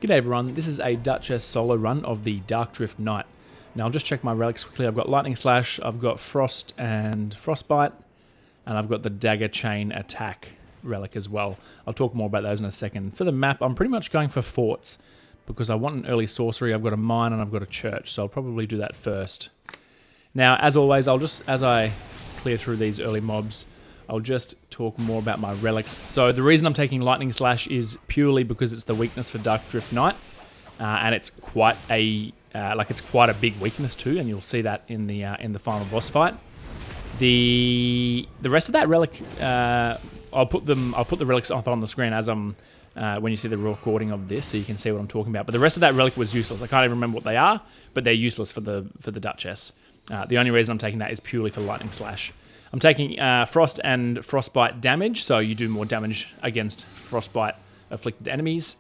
G'day everyone, this is a Duchess solo run of the Darkdrift Knight. Now I'll just check my relics quickly. I've got Lightning Slash, I've got Frost and Frostbite, and I've got the Dagger Chain Attack relic as well. I'll talk more about those in a second. For the map, I'm pretty much going for forts, because I want an early sorcery. I've got a mine and I've got a church, so I'll probably do that first. Now, as always, as I clear through these early mobs, I'll just talk more about my relics. So the reason I'm taking Lightning Slash is purely because it's the weakness for Darkdrift Knight, and it's quite a big weakness too, and you'll see that in the final boss fight. The rest of that relic, I'll put the relics up on the screen as I'm when you see the recording of this, so you can see what I'm talking about. But the rest of that relic was useless. I can't even remember what they are, but they're useless for the Duchess. The only reason I'm taking that is purely for Lightning Slash. I'm taking Frost and Frostbite damage, so you do more damage against Frostbite-afflicted enemies.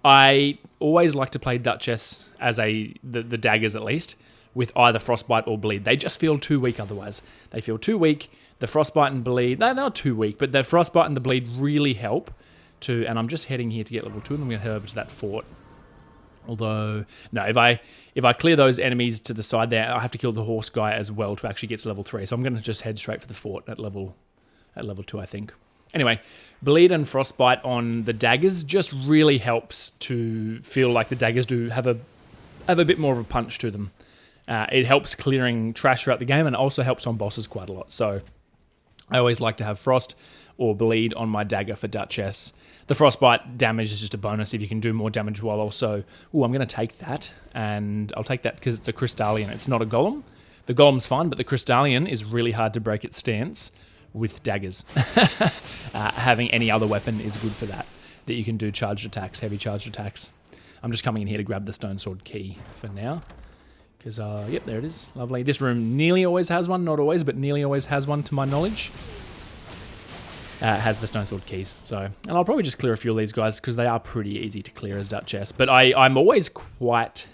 I always like to play Duchess as the daggers, at least, with either Frostbite or Bleed. They just feel too weak otherwise. They feel too weak. The Frostbite and Bleed, they're not too weak, but the Frostbite and the Bleed really help to, and I'm just heading here to get level 2, and I'm going to head over to that fort. Although, no, if I clear those enemies to the side there, I have to kill the horse guy as well to actually get to level 3. So I'm going to just head straight for the fort at level 2, I think. Anyway, Bleed and Frostbite on the daggers just really helps to feel like the daggers do have a bit more of a punch to them. It helps clearing trash throughout the game, and it also helps on bosses quite a lot. So I always like to have Frost or Bleed on my dagger for Duchess. The Frostbite damage is just a bonus if you can do more damage while also... Ooh, I'm going to take that, and I'll take that because it's a Crystallian. It's not a Golem. The Golem's fine, but the Crystallian is really hard to break its stance with daggers. Having any other weapon is good for that you can do charged attacks, heavy charged attacks. I'm just coming in here to grab the Stone Sword key for now. Because, yep, there it is. Lovely. This room nearly always has one. Not always, but nearly always has one to my knowledge. Has the Stone Sword keys. So, and I'll probably just clear a few of these guys because they are pretty easy to clear as Duchess. But I'm always quite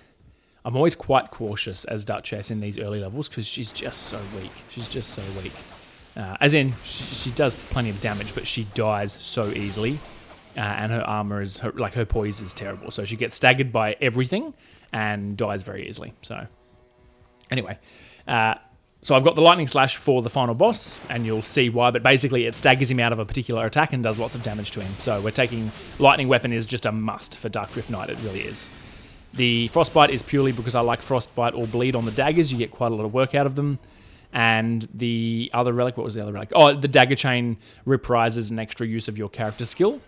cautious as Duchess in these early levels because she's just so weak. She's just so weak. As in, she does plenty of damage, but she dies so easily. And her armor is, her poise is terrible. So she gets staggered by everything and dies very easily. So, anyway. So I've got the Lightning Slash for the final boss, and you'll see why, but basically it staggers him out of a particular attack and does lots of damage to him. So we're taking... Lightning Weapon is just a must for Darkdrift Knight, it really is. The Frostbite is purely because I like Frostbite or Bleed on the daggers. You get quite a lot of work out of them. And the other relic... What was the other relic? Oh, the Dagger Chain reprises an extra use of your character skill,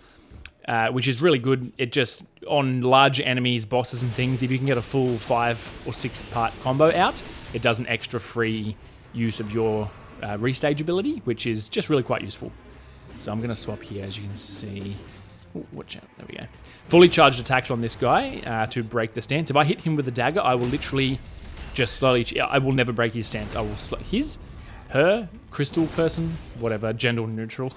which is really good. It just... On large enemies, bosses and things, if you can get a full 5 or 6 part combo out... It does an extra free use of your restage ability, which is just really quite useful. So I'm going to swap here, as you can see. Ooh, watch out. There we go. Fully charged attacks on this guy to break the stance. If I hit him with a dagger, I will literally just slowly... I will never break his stance. I will... Her, crystal person, whatever, gender neutral.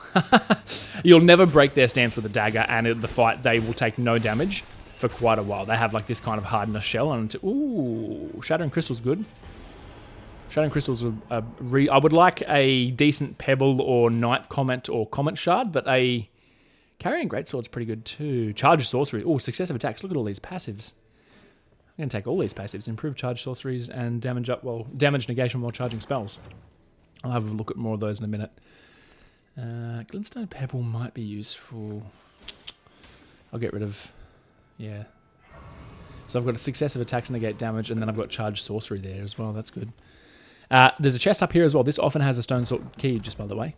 You'll never break their stance with a dagger, and in the fight, they will take no damage for quite a while. They have like this kind of hardness shell. And ooh, Shattering Crystal's good. Shattering Crystals are I would like a decent Pebble or Knight Comet or Comet Shard, but a Carrying Greatsword's pretty good too. Charge Sorcery. Oh, successive attacks. Look at all these passives. I'm going to take all these passives. Improve Charge Sorceries and damage negation while charging spells. I'll have a look at more of those in a minute. Glintstone Pebble might be useful. I'll get rid of... Yeah. So I've got a successive attacks negate damage, and then I've got Charge Sorcery there as well. That's good. There's a chest up here as well. This often has a Stone Sword key, just by the way.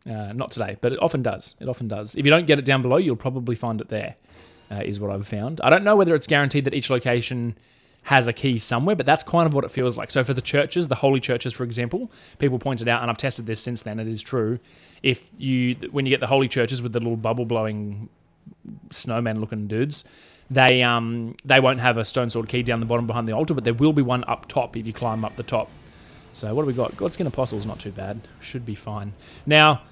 Not today, but it often does. It often does. If you don't get it down below, you'll probably find it there, is what I've found. I don't know whether it's guaranteed that each location has a key somewhere, but that's kind of what it feels like. So for the churches, the holy churches, for example, people pointed out, and I've tested this since then, it is true, when you get the holy churches with the little bubble-blowing snowman-looking dudes, they won't have a Stone Sword key down the bottom behind the altar, but there will be one up top if you climb up the top. So what do we got? Godskin Apostle's not too bad. Should be fine. Now,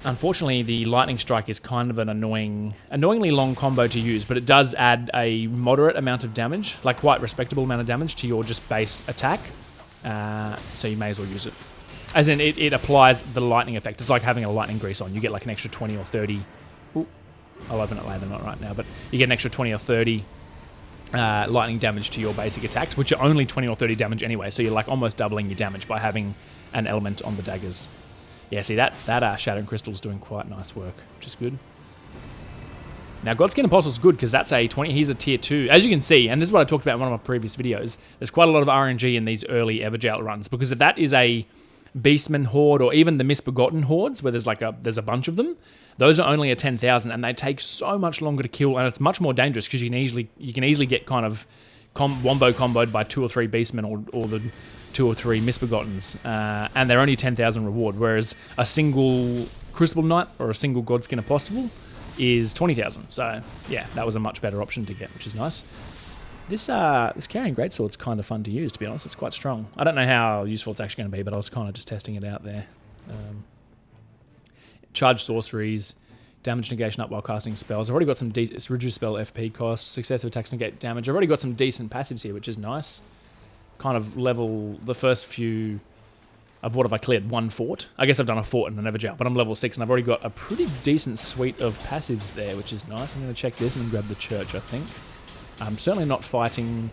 unfortunately, the Lightning Strike is kind of an annoyingly long combo to use, but it does add a moderate amount of damage, like quite respectable amount of damage to your just base attack. So you may as well use it. As in, it applies the lightning effect. It's like having a lightning grease on. You get like an extra 20 or 30... Ooh, I'll open it later, not right now, but you get an extra 20 or 30 lightning damage to your basic attacks, which are only 20 or 30 damage anyway, so you're like almost doubling your damage by having an element on the daggers. Yeah, see, that Shattering Crystal's doing quite nice work, which is good. Now, Godskin Apostle's good because that's a 20. He's a tier 2. As you can see, and this is what I talked about in one of my previous videos, there's quite a lot of RNG in these early Everjail runs, because if that is a Beastman Horde or even the Misbegotten Hordes, where there's a bunch of them, those are only a 10,000, and they take so much longer to kill, and it's much more dangerous because you can easily get kind of wombo comboed by 2 or 3 Beastmen or the 2 or 3 Misbegottens, and they're only 10,000 reward, whereas a single Crucible Knight or a single Godskin Apostle is 20,000. So yeah, that was a much better option to get, which is nice. This Carrying Greatsword's kind of fun to use, to be honest. It's quite strong. I don't know how useful it's actually going to be, but I was kind of just testing it out there. Charge sorceries, damage negation up while casting spells. I've already got some it's reduced spell FP costs, successive attacks negate damage. I've already got some decent passives here, which is nice. Kind of level the first few of what have I cleared? 1 fort. I guess I've done a fort and an Everjail, but I'm level 6 and I've already got a pretty decent suite of passives there, which is nice. I'm going to check this and grab the church, I think. I'm certainly not fighting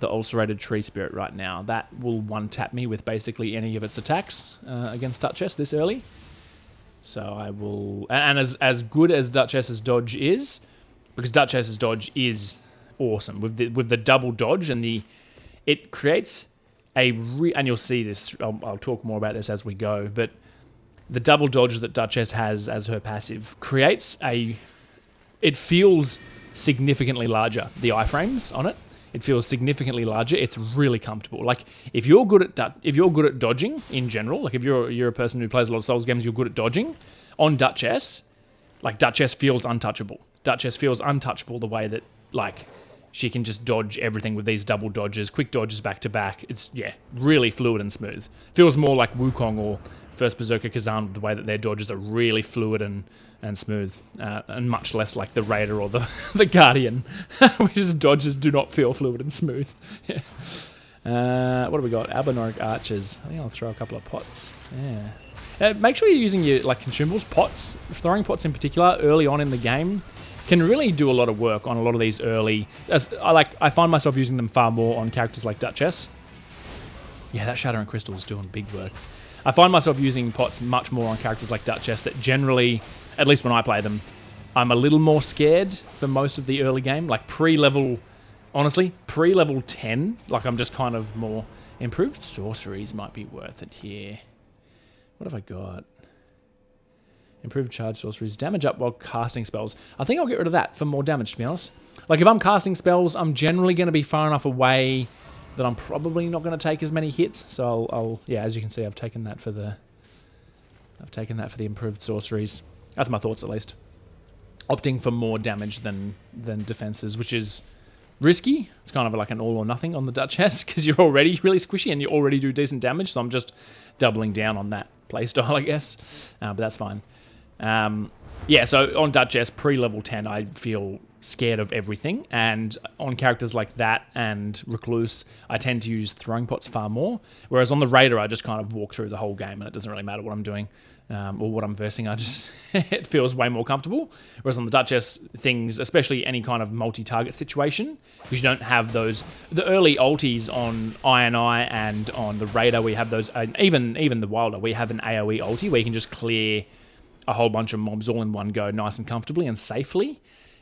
the Ulcerated Tree Spirit right now. That will one-tap me with basically any of its attacks against Duchess this early. So I will... And as good as Duchess's dodge is, because Duchess's dodge is awesome, with the double dodge and the... It creates and you'll see this, I'll talk more about this as we go, but the double dodge that Duchess has as her passive creates it feels significantly larger, the iframes on it. It feels significantly larger. It's really comfortable. Like, if you're good at dodging in general, like if you're a person who plays a lot of Souls games, you're good at dodging, on Duchess, like, Duchess feels untouchable. Duchess feels untouchable the way that, like, she can just dodge everything with these double dodges, quick dodges back to back. It's, yeah, really fluid and smooth. Feels more like Wukong or First Berserker Kazan, the way that their dodges are really fluid and smooth, and much less like the Raider or the Guardian, which is dodges do not feel fluid and smooth. Yeah. What do we got? Albinoric Archers. I think I'll throw a couple of pots. Yeah. Make sure you're using your consumables, pots, throwing pots in particular, early on in the game. Can really do a lot of work on a lot of these early... I find myself using them far more on characters like Duchess. Yeah, that Shattering Crystal is doing big work. I find myself using pots much more on characters like Duchess that generally, at least when I play them, I'm a little more scared for most of the early game. Like pre-level 10, like I'm just kind of more... Improved sorceries might be worth it here. What have I got? Improved charge sorceries. Damage up while casting spells. I think I'll get rid of that for more damage, to be honest. Like, if I'm casting spells, I'm generally going to be far enough away that I'm probably not going to take as many hits. So yeah, as you can see, I've taken that for the improved sorceries. That's my thoughts, at least. Opting for more damage than defenses, which is risky. It's kind of like an all or nothing on the Duchess, because you're already really squishy and you already do decent damage. So I'm just doubling down on that playstyle, I guess. But that's fine. Yeah, so on Duchess, pre-level 10, I feel scared of everything, and on characters like that and Recluse, I tend to use throwing pots far more, whereas on the Raider, I just kind of walk through the whole game, and it doesn't really matter what I'm doing, or what I'm versing, it feels way more comfortable, whereas on the Duchess, things, especially any kind of multi-target situation, because you don't have the early ultis on I and on the Raider, we have those, even the Wilder, we have an AoE ulti, where you can just clear a whole bunch of mobs all in one go, nice and comfortably and safely.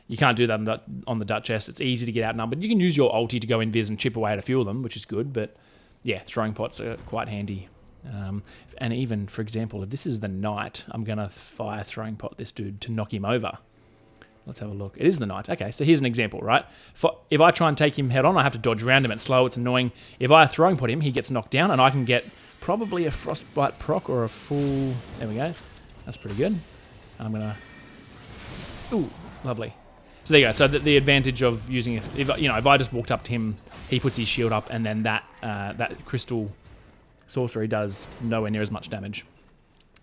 You can't do that on the Duchess. It's easy to get outnumbered. You can use your ulti to go invis and chip away at a few of them, which is good, but yeah, throwing pots are quite handy. And even, for example, if this is the Knight, I'm going to fire throwing pot this dude to knock him over. Let's have a look. It is the Knight. Okay, so here's an example, right? If I try and take him head on, I have to dodge around him. It's slow, it's annoying. If I throwing pot him, he gets knocked down, and I can get probably a Frostbite proc or a full... There we go. That's pretty good. I'm going to... Ooh, lovely. So there you go. So the advantage of using it... If I just walked up to him, he puts his shield up, and then that crystal sorcery does nowhere near as much damage.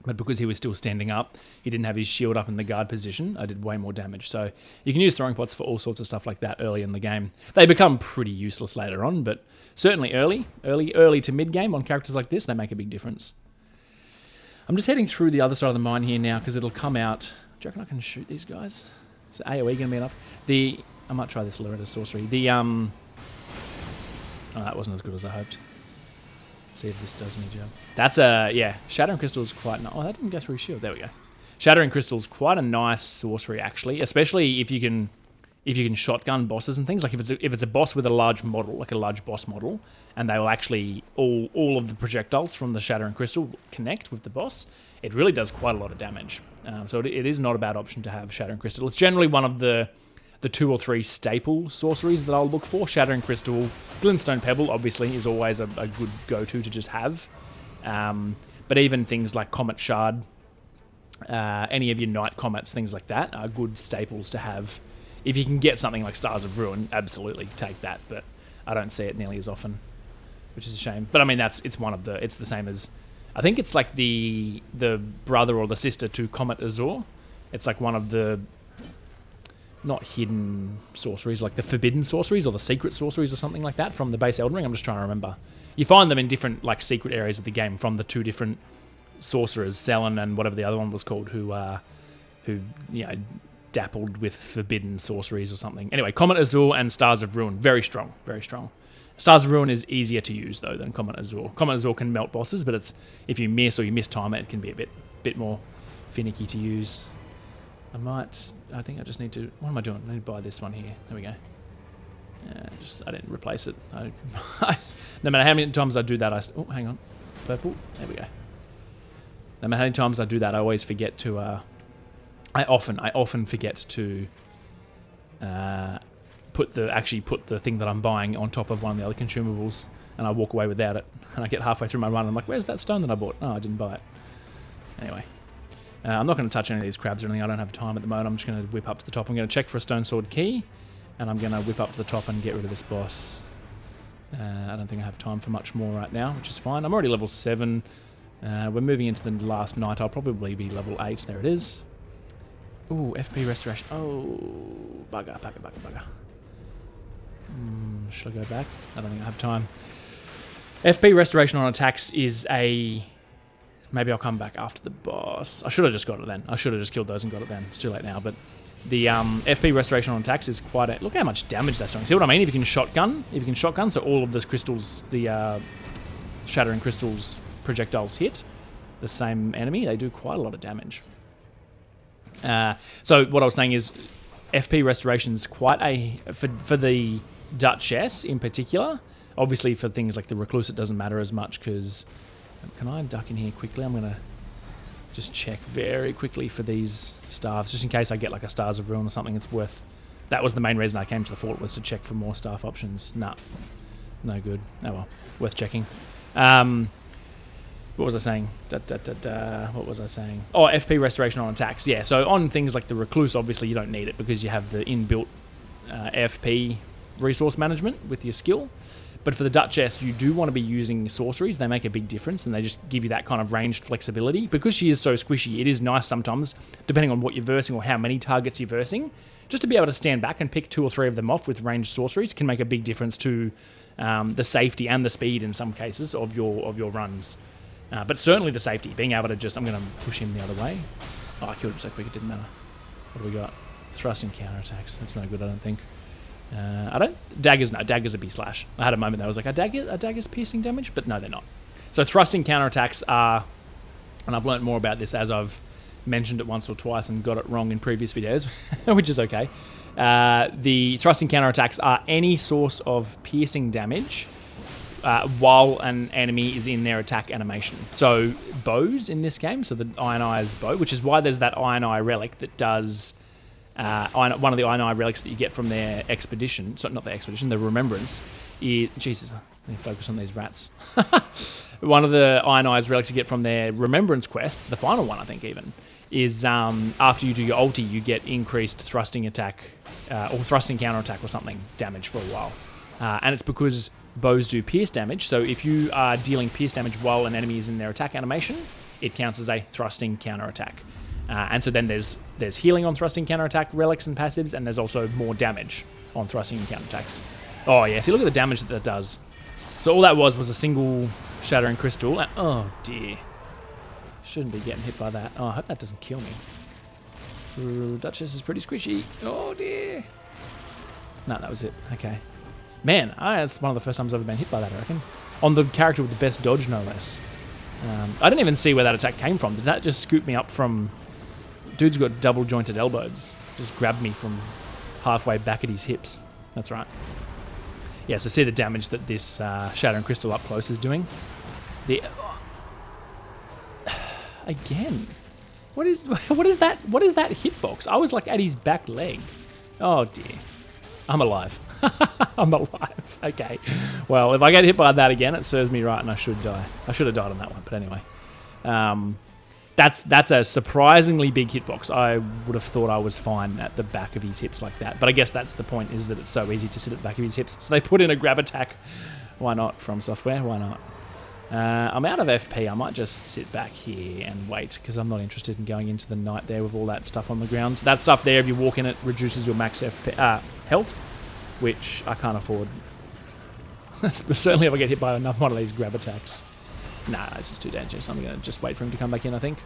But because he was still standing up, he didn't have his shield up in the guard position, I did way more damage. So you can use throwing pots for all sorts of stuff like that early in the game. They become pretty useless later on, but certainly early to mid-game on characters like this, they make a big difference. I'm just heading through the other side of the mine here now because it'll come out. Do you reckon I can shoot these guys? Is AoE going to be enough? I might try this Loretta sorcery. Oh, that wasn't as good as I hoped. See if this does any job. That's yeah. Shattering Crystal's quite nice. Oh, that didn't go through shield. There we go. Shattering Crystal's quite a nice sorcery actually, especially if you can shotgun bosses and things. Like if it's a boss with a large model, like a large boss model, and they will actually all of the projectiles from the Shattering Crystal connect with the boss. It really does quite a lot of damage. So it is not a bad option to have Shattering Crystal. It's generally one of the 2 or 3 staple sorceries that I'll look for. Shattering Crystal, Glintstone Pebble, obviously, is always a good go-to to just have. But even things like Comet Shard, any of your Night Comets, things like that, are good staples to have. If you can get something like Stars of Ruin, absolutely take that. But I don't see it nearly as often, which is a shame. But I mean, it's the same as, I think it's like the brother or the sister to Comet Azure. It's like one of the not hidden sorceries, like the forbidden sorceries or the secret sorceries or something like that from the base Elden Ring. I'm just trying to remember. You find them in different like secret areas of the game from the 2 different sorcerers, Selen and whatever the other one was called, who dappled with forbidden sorceries or something. Anyway, Comet Azure and Stars of Ruin, very strong, very strong. Stars of Ruin is easier to use though than Comet Azure. Comet Azure can melt bosses, but it's if you miss or you mistime it, it can be a bit more finicky to use. I think I just need to, what am I doing? I need to buy this one here. There we go. I didn't replace it. No matter how many times I do that, oh, hang on. Purple. There we go. No matter how many times I do that, I always forget to, I often forget to put the thing that I'm buying on top of one of the other consumables, and I walk away without it. And I get halfway through my run, and I'm like, where's that stone that I bought? Oh, I didn't buy it. Anyway. I'm not going to touch any of these crabs or anything. I don't have time at the moment. I'm just going to whip up to the top. I'm going to check for a Stone Sword key, and I'm going to whip up to the top and get rid of this boss. I don't think I have time for much more right now, which is fine. I'm already level 7. We're moving into the last night. I'll probably be level 8. There it is. Ooh, FP Restoration. Oh, bugger. Should I go back? I don't think I have time. FP Restoration on attacks is a... Maybe I'll come back after the boss. I should have just got it then. I should have just killed those and got it then. It's too late now, but the FP Restoration on attacks is quite a... Look how much damage that's doing. See what I mean? If you can shotgun, so all of the crystals, the Shattering Crystals projectiles hit the same enemy, they do quite a lot of damage. So what I was saying is FP Restoration is quite a... For the Duchess in particular, obviously for things like the Recluse it doesn't matter as much because... Can I duck in here quickly? I'm going to just check very quickly for these staffs, just in case I get like a Stars of Ruin or something. It's worth... That was the main reason I came to the fort, was to check for more staff options. Nah, no good. Oh well, worth checking. What was I saying? What was I saying? Oh, FP Restoration on attacks. Yeah, so on things like the Recluse, obviously you don't need it because you have the inbuilt FP resource management with your skill. But for the Duchess, you do want to be using sorceries. They make a big difference, and they just give you that kind of ranged flexibility. Because she is so squishy, it is nice sometimes, depending on what you're versing or how many targets you're versing, just to be able to stand back and pick 2 or 3 of them off with ranged sorceries can make a big difference to the safety and the speed in some cases of your runs. But certainly the safety, being able to just... I'm going to push him the other way. Oh, I killed him so quick it didn't matter. What do we got? Thrust and counterattacks. That's no good, I don't think. Daggers, no, daggers are B/. I had a moment that I was like, are daggers piercing damage? But no, they're not. So thrusting counterattacks are, and I've learnt more about this as I've mentioned it once or twice and got it wrong in previous videos, which is okay. The thrusting counterattacks are any source of piercing damage while an enemy is in their attack animation. So bows in this game, so the Iron Eye's bow, which is why there's that Iron Eye relic that does... one of the Iron Eye relics that you get from their expedition, so not the expedition, the remembrance, is... Jesus, let me focus on these rats. One of the Iron Eye's relics you get from their remembrance quest, the final one I think even, is after you do your ulti, you get increased thrusting attack, or thrusting counterattack or something damage for a while. And it's because bows do pierce damage, so if you are dealing pierce damage while an enemy is in their attack animation, it counts as a thrusting counterattack. And so then there's healing on thrusting counterattack relics and passives, and there's also more damage on thrusting and counterattacks. Oh yeah, see, look at the damage that does. So all that was a single Shattering Crystal. Oh dear. Shouldn't be getting hit by that. Oh, I hope that doesn't kill me. Ooh, Duchess is pretty squishy. Oh dear. No, that was it. Okay. Man, that's one of the first times I've ever been hit by that, I reckon. On the character with the best dodge, no less. I didn't even see where that attack came from. Did that just scoop me up from... Dude's got double jointed elbows. Just grabbed me from halfway back at his hips. That's right. Yeah, so see the damage that this Shatter and Crystal up close is doing. The... Again. What is that? What is that hitbox? I was like at his back leg. Oh dear. I'm alive. I'm alive. Okay. Well, if I get hit by that again, it serves me right and I should die. I should have died on that one, but anyway. That's a surprisingly big hitbox. I would have thought I was fine at the back of his hips like that. But I guess that's the point, is that it's so easy to sit at the back of his hips. So they put in a grab attack. Why not? From Software? Why not? I'm out of FP. I might just sit back here and wait, because I'm not interested in going into the night there with all that stuff on the ground. That stuff there, if you walk in it, reduces your max FP, health, which I can't afford. Certainly if I get hit by another one of these grab attacks. Nah, this is too dangerous. I'm going to just wait for him to come back in, I think.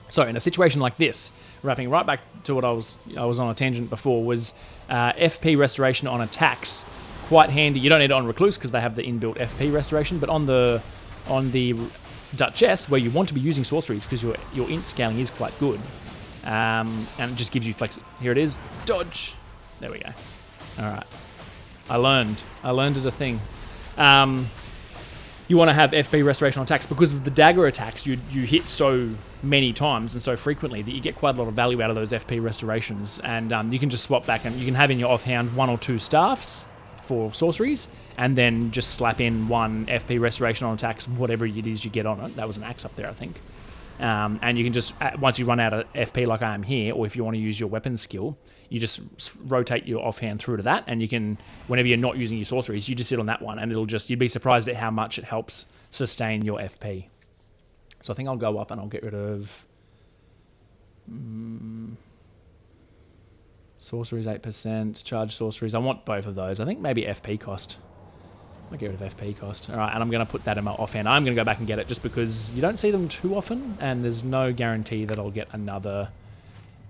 So in a situation like this, wrapping right back to what I was on a tangent before, was FP restoration on attacks. Quite handy. You don't need it on Recluse because they have the inbuilt FP restoration, but on the Duchess, where you want to be using sorceries because your int scaling is quite good, and it just gives you flex. Here it is. Dodge. There we go. All right. I learned it a thing. You want to have FP restoration on attacks because with the dagger attacks, you hit so many times and so frequently that you get quite a lot of value out of those FP restorations, and you can just swap back and you can have in your offhand 1 or 2 staffs for sorceries, and then just slap in 1 FP restoration on attacks, whatever it is you get on it. That was an axe up there, I think. And you can just, once you run out of FP like I am here, or if you want to use your weapon skill, you just rotate your offhand through to that, and you can, whenever you're not using your sorceries, you just sit on that one, and you'd be surprised at how much it helps sustain your FP. So I think I'll go up and I'll get rid of... sorceries 8%, charge sorceries. I want both of those. I think maybe FP cost. I'll get rid of FP cost. All right, and I'm going to put that in my offhand. I'm going to go back and get it just because you don't see them too often, and there's no guarantee that I'll get another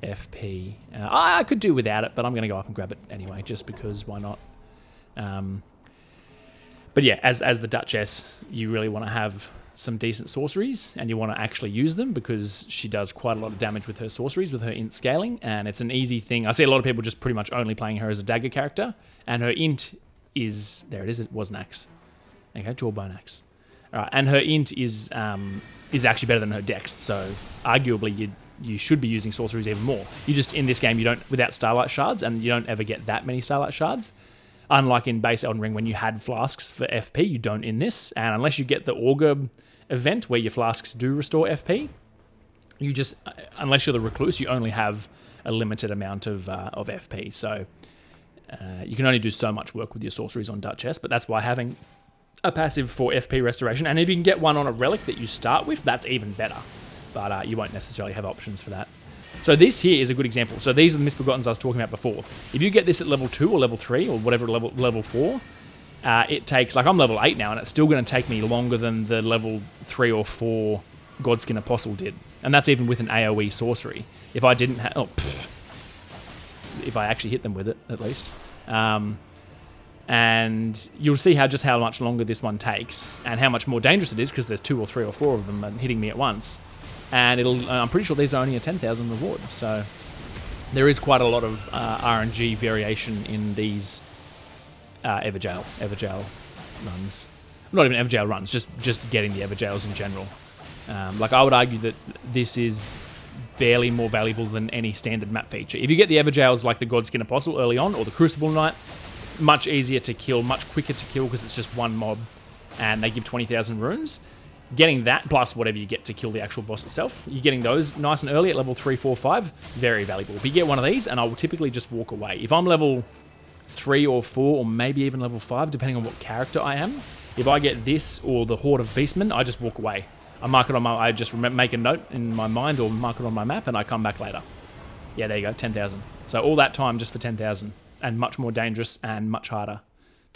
FP. I could do without it, but I'm going to go up and grab it anyway, just because why not? But yeah, as the Duchess, you really want to have some decent sorceries, and you want to actually use them because she does quite a lot of damage with her sorceries, with her int scaling, and it's an easy thing. I see a lot of people just pretty much only playing her as a dagger character, and her int is... There it is, it was an axe. Okay, jawbone axe. All right, and her int is actually better than her dex, so arguably you should be using sorceries even more. You just, in this game, you don't, without Starlight Shards, and you don't ever get that many Starlight Shards. Unlike in base Elden Ring, when you had flasks for FP, you don't in this. And unless you get the Augur event where your flasks do restore FP, you just, unless you're the Recluse, you only have a limited amount of FP. So you can only do so much work with your sorceries on Duchess, but that's why having a passive for FP restoration, and if you can get one on a relic that you start with, that's even better. But you won't necessarily have options for that. So this here is a good example. So these are the Misbegottens I was talking about before. If you get this at level 2 or level 3 or whatever level 4, it takes, like I'm level 8 now, and it's still going to take me longer than the level 3 or 4 Godskin Apostle did. And that's even with an AoE sorcery. If I didn't have... if I actually hit them with it, at least. And you'll see how much longer this one takes and how much more dangerous it is because there's 2 or 3 or 4 of them hitting me at once. And I'm pretty sure these are only a 10,000 reward. So there is quite a lot of RNG variation in these Everjail runs. Not even Everjail runs, just getting the Everjails in general. Like I would argue that this is barely more valuable than any standard map feature. If you get the Everjails like the Godskin Apostle early on, or the Crucible Knight, much easier to kill, much quicker to kill because it's just one mob and they give 20,000 runes. Getting that, plus whatever you get to kill the actual boss itself, you're getting those nice and early at level 3, 4, 5, very valuable. If you get one of these, and I will typically just walk away. If I'm level 3 or 4, or maybe even level 5, depending on what character I am, if I get this or the Horde of Beastmen, I just walk away. I mark it on I just make a note in my mind or mark it on my map, and I come back later. Yeah, there you go, 10,000. So all that time just for 10,000, and much more dangerous and much harder.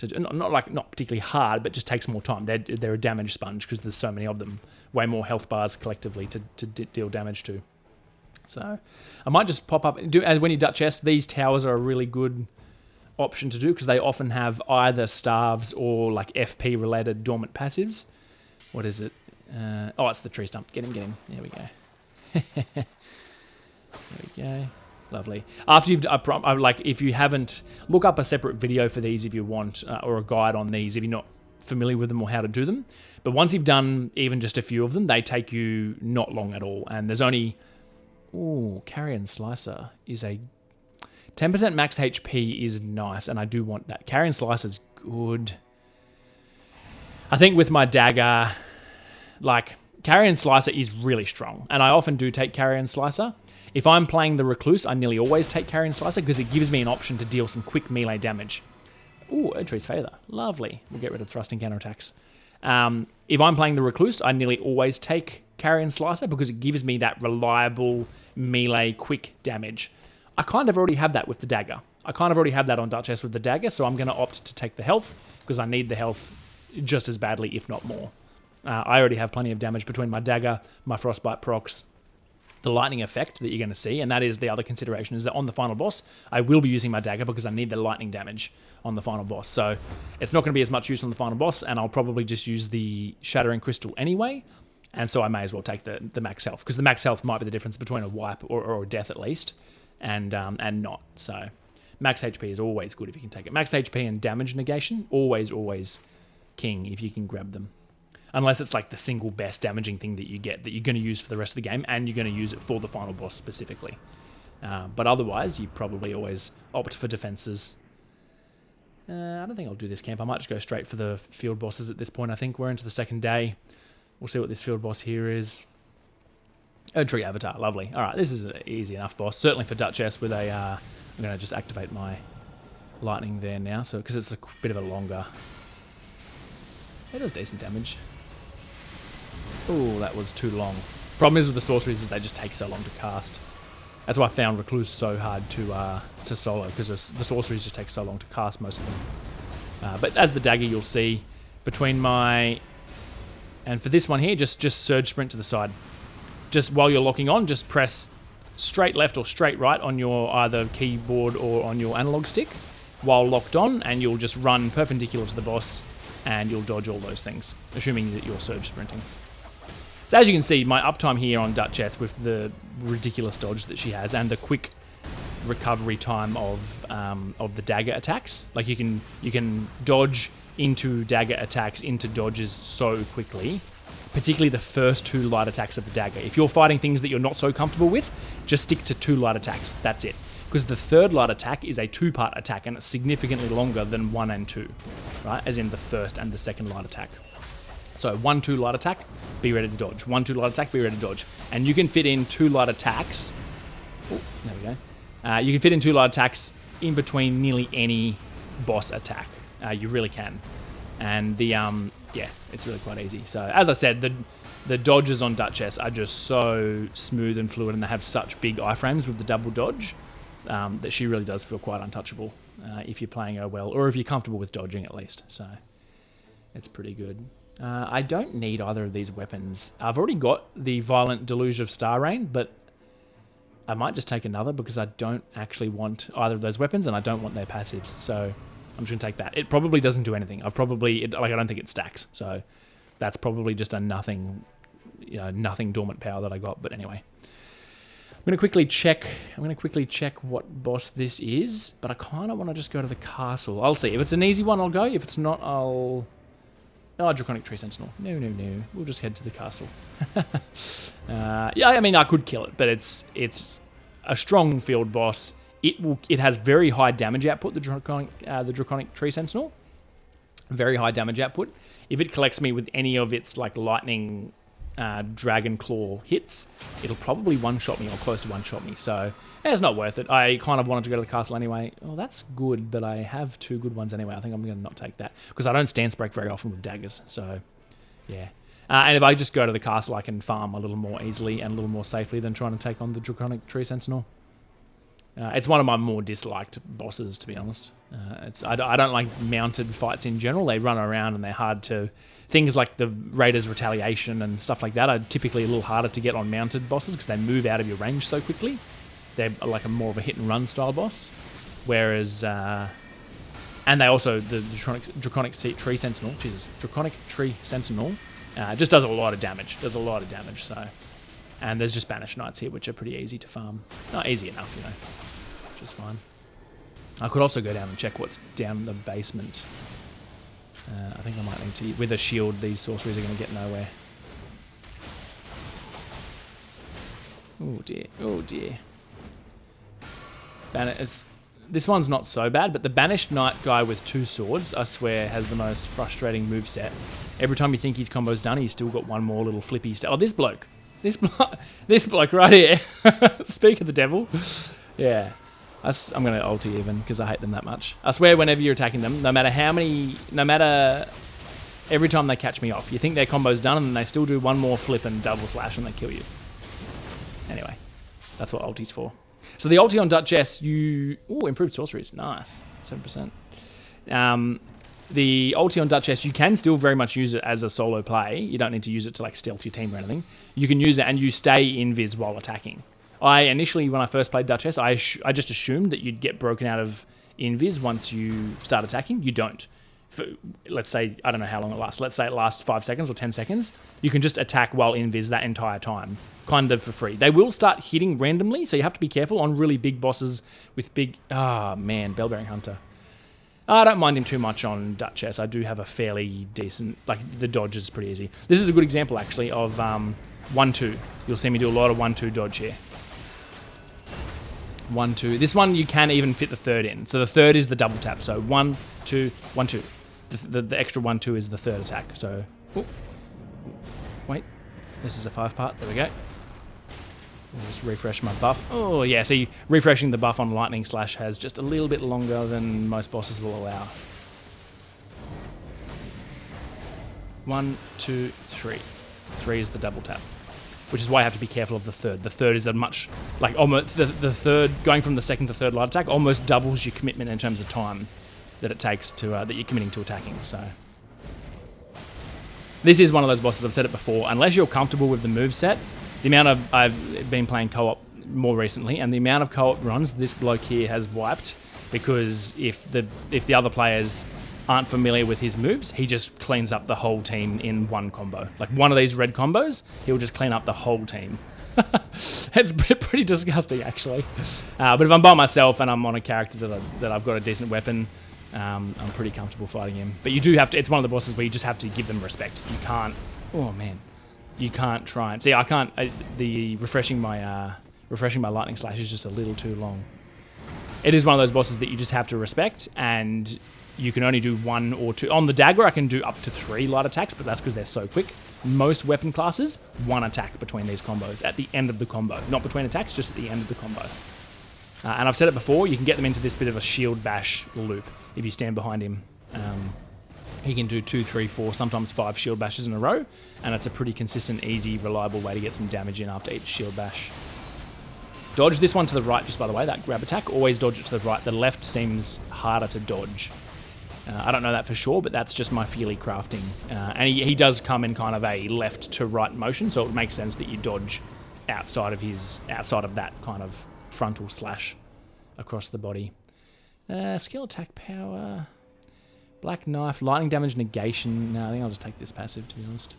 Not particularly hard, but just takes more time. They're a damage sponge because there's so many of them. Way more health bars collectively to deal damage to. So I might just pop up and do, as when you Duchess, these towers are a really good option to do because they often have either starves or like FP related dormant passives. What is it? Oh, it's the tree stump. Get him. There we go. There we go. Lovely. After you've, like, if you haven't, look up a separate video for these if you want, or a guide on these if you're not familiar with them or how to do them. But once you've done even just a few of them, they take you not long at all. And there's only, Carrion Slicer is a 10% max HP is nice, and I do want that. Carrion Slicer's good. I think with my dagger, like, Carrion Slicer is really strong, and I often do take Carrion Slicer. If I'm playing the Recluse, I nearly always take Carrion Slicer because it gives me an option to deal some quick melee damage. Ooh, Erdtree's Feather. Lovely. We'll get rid of thrusting counterattacks. If I'm playing the Recluse, I nearly always take Carrion Slicer because it gives me that reliable melee quick damage. I kind of already have that with the dagger. I kind of already have that on Duchess with the dagger, so I'm going to opt to take the health because I need the health just as badly, if not more. I already have plenty of damage between my dagger, my frostbite procs, the lightning effect that you're going to see, and that is the other consideration, is that on the final boss, I will be using my dagger because I need the lightning damage on the final boss. So it's not going to be as much use on the final boss, and I'll probably just use the Shattering Crystal anyway, and so I may as well take the max health, because the max health might be the difference between a wipe or a death at least, and not. So max HP is always good if you can take it. Max HP and damage negation, always king if you can grab them. Unless it's like the single best damaging thing that you get that you're going to use for the rest of the game, and you're going to use it for the final boss specifically. But otherwise, you probably always opt for defenses. I don't think I'll do this camp. I might just go straight for the field bosses at this point. I think we're into the second day. We'll see what this field boss here is. Erdtree Avatar, lovely. All right, this is an easy enough boss. Certainly for Duchess with a... I'm going to just activate my lightning there now, so because it's a bit of a longer... It does decent damage. Oh, that was too long. Problem is with the sorceries is they just take so long to cast. That's why I found Recluse so hard to solo, because the sorceries just take so long to cast most of them. But as the dagger, you'll see between my... And for this one here, just surge sprint to the side. Just while you're locking on, just press straight left or straight right on your either keyboard or on your analog stick while locked on, and you'll just run perpendicular to the boss and you'll dodge all those things, assuming that you're surge sprinting. So as you can see, my uptime here on Duchess with the ridiculous dodge that she has and the quick recovery time of the dagger attacks. Like you can dodge into dagger attacks, into dodges so quickly, particularly the first two light attacks of the dagger. If you're fighting things that you're not so comfortable with, just stick to 2 light attacks. That's it. Because the third light attack is a 2-part attack and it's significantly longer than 1 and 2, right? As in the first and the second light attack. So 1-2 light attack, be ready to dodge. 1-2 light attack, be ready to dodge. And you can fit in 2 light attacks. Oh, there we go. You can fit in 2 light attacks in between nearly any boss attack. You really can. And the yeah, it's really quite easy. So as I said, the dodges on Duchess are just so smooth and fluid, and they have such big iframes with the double dodge that she really does feel quite untouchable if you're playing her well, or if you're comfortable with dodging at least. So it's pretty good. I don't need either of these weapons. I've already got the Violent Deluge of Star Rain, but I might just take another because I don't actually want either of those weapons, and I don't want their passives. So I'm just going to take that. It probably doesn't do anything. I don't think it stacks. So that's probably just a nothing dormant power that I got. But anyway, I'm going to quickly check what boss this is, but I kind of want to just go to the castle. I'll see. If it's an easy one, I'll go. If it's not, I'll... Oh, Draconic Tree Sentinel. No. We'll just head to the castle. Yeah, I mean, I could kill it, but it's a strong field boss. It has very high damage output, the Draconic Tree Sentinel. Very high damage output. If it collects me with any of its like lightning dragon claw hits, it'll probably one-shot me or close to one-shot me. So it's not worth it. I kind of wanted to go to the castle anyway. Oh, that's good, but I have 2 good ones anyway. I think I'm going to not take that because I don't stance break very often with daggers. So yeah. And if I just go to the castle, I can farm a little more easily and a little more safely than trying to take on the Draconic Tree Sentinel. It's one of my more disliked bosses, to be honest. I don't like mounted fights in general. They run around and they're hard to things like the Raider's Retaliation and stuff like that are typically a little harder to get on mounted bosses because they move out of your range so quickly. They're like more of a hit and run style boss. Whereas, and they also, the Draconic Tree Sentinel, Draconic Tree Sentinel, just does a lot of damage. So, and there's just Banished Knights here, which are pretty easy to farm. Not easy enough, you know, which is fine. I could also go down and check what's down the basement. I think I might need to. With a shield, these sorceries are going to get nowhere. Oh dear, oh dear. This one's not so bad, but the Banished Knight guy with 2 swords, I swear, has the most frustrating moveset. Every time you think his combo's done, he's still got one more little flippy stuff. Oh, this bloke. This bloke right here. Speak of the devil. Yeah. I'm going to ulti even, because I hate them that much. I swear whenever you're attacking them, no matter every time they catch me off, you think their combo's done, and then they still do one more flip and double slash, and they kill you. Anyway, that's what ulti's for. So the ulti on Duchess, improved sorceries. Nice. 7%. The ulti on Duchess, you can still very much use it as a solo play. You don't need to use it to like stealth your team or anything. You can use it and you stay invis while attacking. Initially, when I first played Duchess, I just assumed that you'd get broken out of invis once you start attacking. You don't. Let's say, I don't know how long it lasts. Let's say it lasts 5 seconds or 10 seconds. You can just attack while invis that entire time, kind of for free. They will start hitting randomly, so you have to be careful on really big bosses with big... Bellbearing Hunter. I don't mind him too much on Duchess. I do have a fairly decent... Like, the dodge is pretty easy. This is a good example, actually, of 1-2. You'll see me do a lot of 1-2 dodge here. 1-2. This one, you can even fit the third in. So the third is the double tap. So 1, 2, 1, 2. The extra 1-2 is the third attack. So, wait, this is a 5-part. There we go. I'll just refresh my buff. Oh yeah, see, refreshing the buff on Lightning Slash has just a little bit longer than most bosses will allow. 1, 2, 3. 3 is the double tap, which is why I have to be careful of the third. The third is a much, like almost the third, going from the second to third light attack almost doubles your commitment in terms of time that it takes to that you're committing to attacking. So this is one of those bosses, I've said it before, unless you're comfortable with the moveset, the amount of, I've been playing co-op more recently, and the amount of co-op runs this bloke here has wiped, because if the other players aren't familiar with his moves, he just cleans up the whole team in one combo. Like one of these red combos, he'll just clean up the whole team. It's pretty disgusting, actually. But if I'm by myself and I'm on a character that I've got a decent weapon, I'm pretty comfortable fighting him. But you do have to, it's one of the bosses where you just have to give them respect. You can't, oh man, you can't try and, see, I can't, the refreshing my Lightning Slash is just a little too long. It is one of those bosses that you just have to respect, and you can only do 1 or 2. On the dagger, I can do up to 3 light attacks, but that's because they're so quick. Most weapon classes, 1 attack between these combos at the end of the combo. Not between attacks, just at the end of the combo. And I've said it before, you can get them into this bit of a shield bash loop if you stand behind him. He can do 2, 3, 4, sometimes 5 shield bashes in a row, and it's a pretty consistent, easy, reliable way to get some damage in after each shield bash. Dodge this one to the right, just by the way, that grab attack. Always dodge it to the right. The left seems harder to dodge. I don't know that for sure, but that's just my feely crafting. And he does come in kind of a left to right motion, so it makes sense that you dodge outside of that kind of frontal slash across the body. Skill attack power, black knife, lightning damage negation. No, I think I'll just take this passive, to be honest.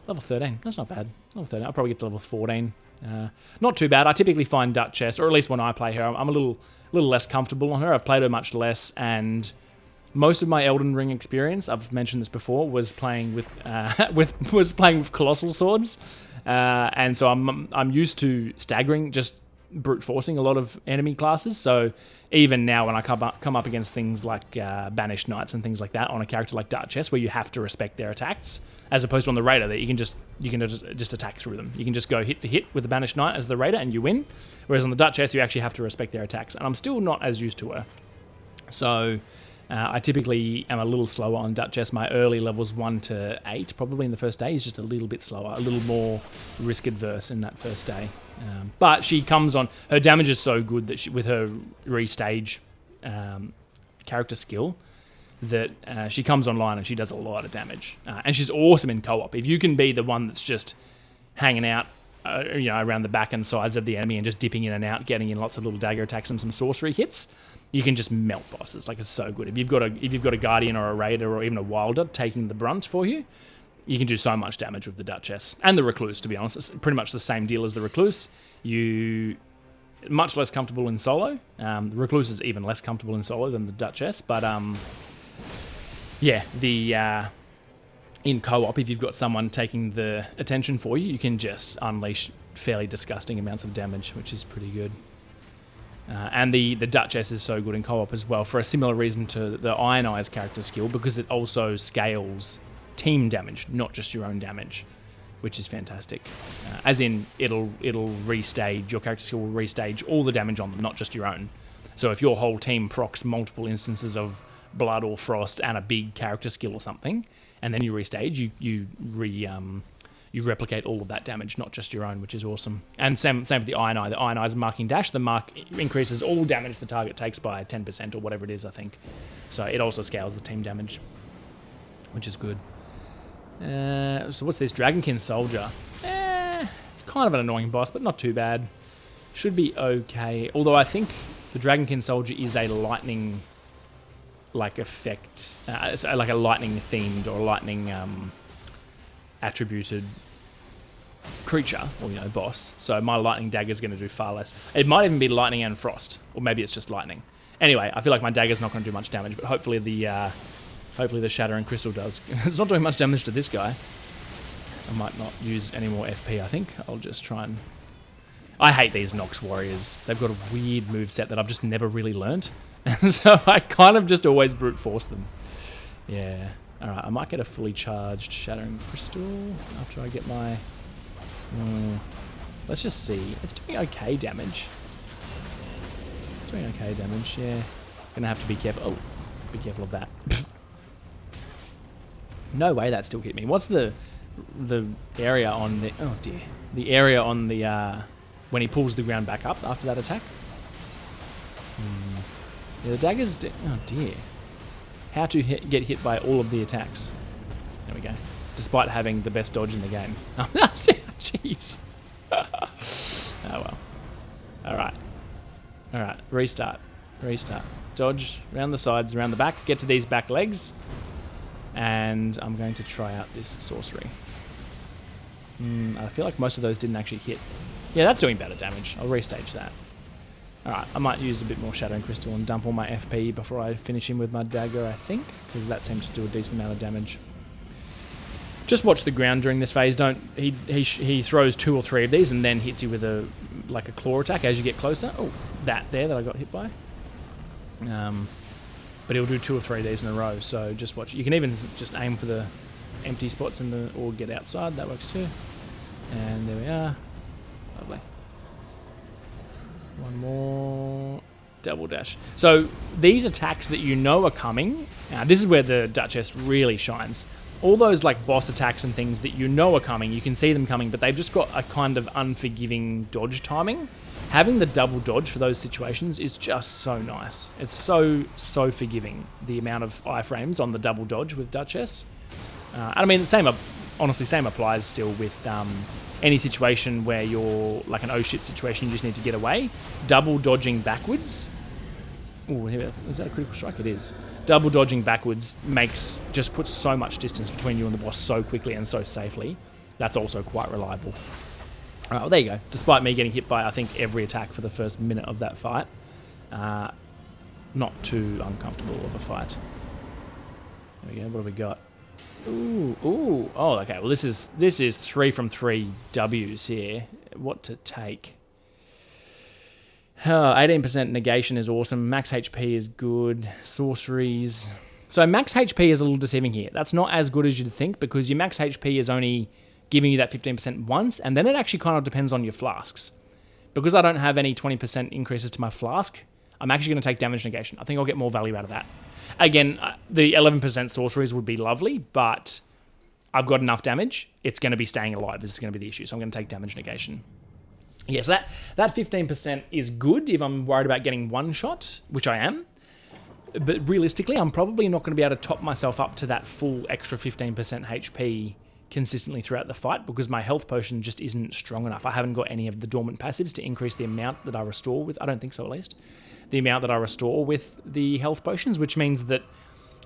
Level 13, that's not bad. Level 13, I'll probably get to level 14. Not too bad. I typically find Duchess, or at least when I play her, I'm a little less comfortable on her. I've played her much less, and most of my Elden Ring experience, I've mentioned this before, was playing with colossal swords, and so I'm used to staggering, just brute forcing a lot of enemy classes. So even now, when I come up against things like Banished Knights and things like that on a character like Duchess, where you have to respect their attacks, as opposed to on the Raider, that you can just attack through them. You can just go hit for hit with the Banished Knight as the Raider and you win. Whereas on the Duchess, you actually have to respect their attacks, and I'm still not as used to her. So I typically am a little slower on Duchess. My early levels 1 to 8, probably in the first day, is just a little bit slower, a little more risk adverse in that first day. But she comes on, her damage is so good that with her restage character skill, that she comes online and she does a lot of damage. And she's awesome in co-op. If you can be the one that's just hanging out around the back and sides of the enemy and just dipping in and out, getting in lots of little dagger attacks and some sorcery hits, you can just melt bosses. Like, it's so good. If you've got a Guardian or a Raider or even a Wilder taking the brunt for you, you can do so much damage with the Duchess. And the Recluse, to be honest. It's pretty much the same deal as the Recluse. Much less comfortable in solo. The Recluse is even less comfortable in solo than the Duchess. But, in co-op, if you've got someone taking the attention for you, you can just unleash fairly disgusting amounts of damage, which is pretty good. And the Duchess is so good in co-op as well, for a similar reason to the Ionize character skill, because it also scales team damage, not just your own damage, which is fantastic. As in, it'll restage, your character skill will restage all the damage on them, not just your own. So if your whole team procs multiple instances of blood or frost and a big character skill or something, and then you restage, you replicate all of that damage, not just your own, which is awesome. And same with the Ionize. The Ionize marking dash, the mark increases all damage the target takes by 10% or whatever it is, I think. So it also scales the team damage, which is good. So what's this? Dragonkin Soldier. It's kind of an annoying boss, but not too bad. Should be okay. Although I think the Dragonkin Soldier is a lightning effect, it's like a lightning themed or lightning attributed creature, or boss. So my lightning dagger is going to do far less. It might even be lightning and frost, or maybe it's just lightning. Anyway, I feel like my dagger's not going to do much damage, but hopefully the shattering crystal does. It's not doing much damage to this guy. I might not use any more FP. I think I'll just try and. I hate these Nox warriors. They've got a weird moveset that I've just never really learnt. And so I kind of just always brute force them. Yeah. Alright, I might get a fully charged Shattering Crystal after I get my... let's just see. It's doing okay damage. It's doing okay damage, yeah. Gonna have to be careful. Oh, be careful of that. No way that still hit me. What's the area on the... Oh dear. The area on the... when he pulls the ground back up after that attack? Yeah, the dagger's... Oh dear. How to get hit by all of the attacks. There we go. Despite having the best dodge in the game. Oh, no, jeez. Oh well. Alright. Restart. Dodge around the sides, around the back. Get to these back legs. And I'm going to try out this sorcery. I feel like most of those didn't actually hit. Yeah, that's doing better damage. I'll restage that. Alright, I might use a bit more Shattering Crystal and dump all my FP before I finish him with my dagger, I think, because that seems to do a decent amount of damage. Just watch the ground during this phase. He throws 2 or 3 of these and then hits you with a claw attack as you get closer. Oh, that I got hit by. But he'll do 2 or 3 of these in a row, so just watch. You can even just aim for the empty spots or get outside. That works too. And there we are. Lovely. One more. Double dash. So these attacks that you know are coming, this is where the Duchess really shines. All those boss attacks and things that you know are coming, you can see them coming, but they've just got a kind of unforgiving dodge timing. Having the double dodge for those situations is just so nice. It's so forgiving, the amount of iframes on the double dodge with Duchess. And I mean, same applies still with any situation where you're like an oh shit situation, you just need to get away. Double dodging backwards. Ooh, is that a critical strike? It is. Double dodging backwards just puts so much distance between you and the boss so quickly and so safely. That's also quite reliable. Alright, well there you go. Despite me getting hit by, I think, every attack for the first minute of that fight, not too uncomfortable of a fight. There we go. What have we got? Ooh. Oh, okay. Well, this is 3 from 3 W's here. What to take? 18% negation is awesome. Max HP is good. Sorceries. So max HP is a little deceiving here. That's not as good as you'd think, because your max HP is only giving you that 15% once, and then it actually kind of depends on your flasks. Because I don't have any 20% increases to my flask, I'm actually going to take damage negation. I think I'll get more value out of that. Again, the 11% sorceries would be lovely, but I've got enough damage. It's going to be staying alive. This is going to be the issue, so I'm going to take damage negation. Yes, that 15% is good if I'm worried about getting one shot, which I am. But realistically, I'm probably not going to be able to top myself up to that full extra 15% HP consistently throughout the fight because my health potion just isn't strong enough. I haven't got any of the dormant passives to increase the amount that I restore with. I don't think so, at least. The amount that I restore with the health potions, which means that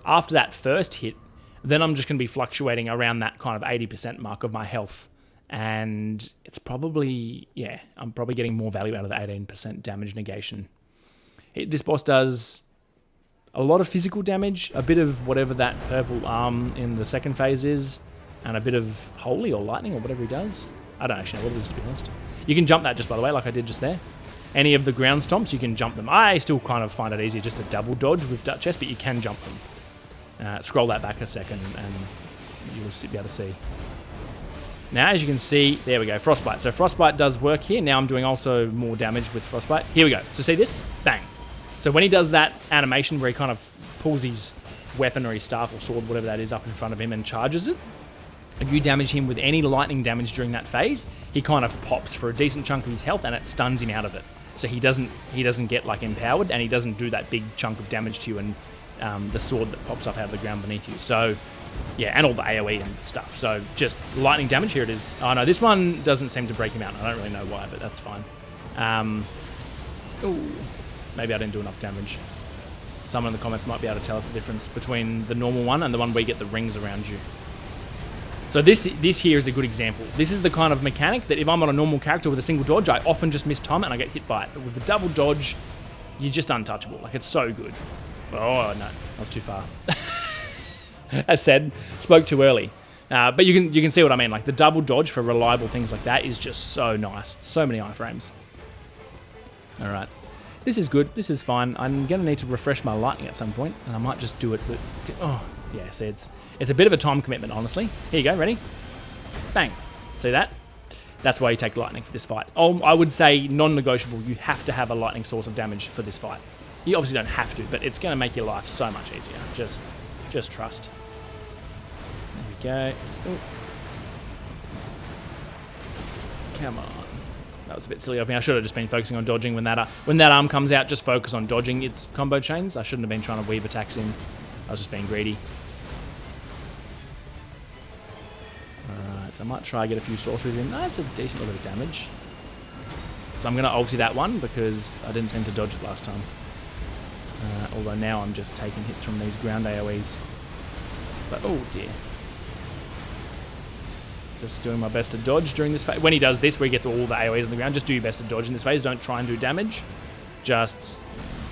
after that first hit, then I'm just going to be fluctuating around that kind of 80% mark of my health. And it's probably, yeah, I'm probably getting more value out of the 18% damage negation. This boss does a lot of physical damage, a bit of whatever that purple arm in the second phase is, and a bit of holy or lightning or whatever he does. I don't actually know what it is, to be honest. You can jump that just by the way, like I did just there. Any of the ground stomps, you can jump them. I still kind of find it easier just to double dodge with Duchess, but you can jump them. Scroll that back a second and you'll be able to see. Now, as you can see, there we go, Frostbite. So Frostbite does work here. Now I'm doing also more damage with Frostbite. Here we go. So see this? Bang. So when he does that animation where he kind of pulls his weapon or his staff or sword, whatever that is, up in front of him and charges it, if you damage him with any lightning damage during that phase, he kind of pops for a decent chunk of his health and it stuns him out of it. So he doesn't get like empowered and he doesn't do that big chunk of damage to you and the sword that pops up out of the ground beneath you. So yeah, and all the AoE and stuff. So just lightning damage, here it is. Oh no, this one doesn't seem to break him out. I don't really know why, but that's fine. Ooh, maybe I didn't do enough damage. Someone in the comments might be able to tell us the difference between the normal one and the one where you get the rings around you. So this here is a good example. This is the kind of mechanic that if I'm on a normal character with a single dodge, I often just miss time and I get hit by it. But with the double dodge, you're just untouchable. Like, it's so good. Oh, no. That was too far. As said, spoke too early. But you can see what I mean. Like, the double dodge for reliable things like that is just so nice. So many iframes. All right. This is good. This is fine. I'm going to need to refresh my lightning at some point, and I might just do it. But, oh, yeah, see, it's a bit of a time commitment, honestly. Here you go. Ready? Bang. See that? That's why you take lightning for this fight. Oh, I would say non-negotiable. You have to have a lightning source of damage for this fight. You obviously don't have to, but it's going to make your life so much easier. Just trust. There we go. Ooh. Come on. That was a bit silly of me. I should have just been focusing on dodging when that arm comes out. Just focus on dodging its combo chains. I shouldn't have been trying to weave attacks in. I was just being greedy. Alright, I might try and get a few sorceries in. That's a decent little bit of damage. So I'm going to ulti that one because I didn't seem to dodge it last time. Although now I'm just taking hits from these ground AoEs. But oh dear. Just doing my best to dodge during this phase. When he does this, where he gets all the AoEs on the ground, just do your best to dodge in this phase. Don't try and do damage. Just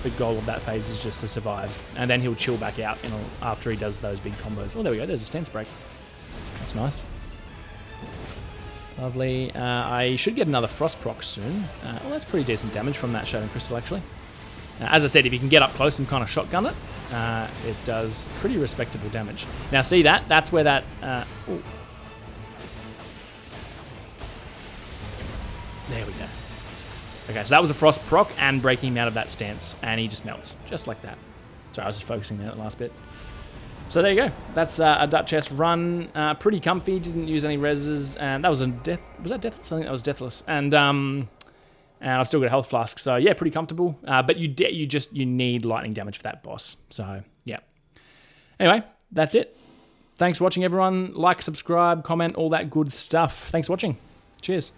the goal of that phase is just to survive. And then he'll chill back out after he does those big combos. Oh, there we go. There's a stance break. That's nice. Lovely. I should get another frost proc soon. Well, that's pretty decent damage from that Shadow Crystal, actually. As I said, if you can get up close and kind of shotgun it, it does pretty respectable damage. Now, see that? That's where that... Ooh. There we go. Okay, so that was a frost proc and breaking him out of that stance, and he just melts, just like that. Sorry, I was just focusing there at the last bit. So there you go. That's a Duchess run. Pretty comfy, didn't use any reses, and that was a death... Was that Deathless? I think that was Deathless. And I've still got a health flask, so yeah, pretty comfortable. But you need lightning damage for that boss. So yeah. Anyway, that's it. Thanks for watching, everyone. Like, subscribe, comment, all that good stuff. Thanks for watching. Cheers.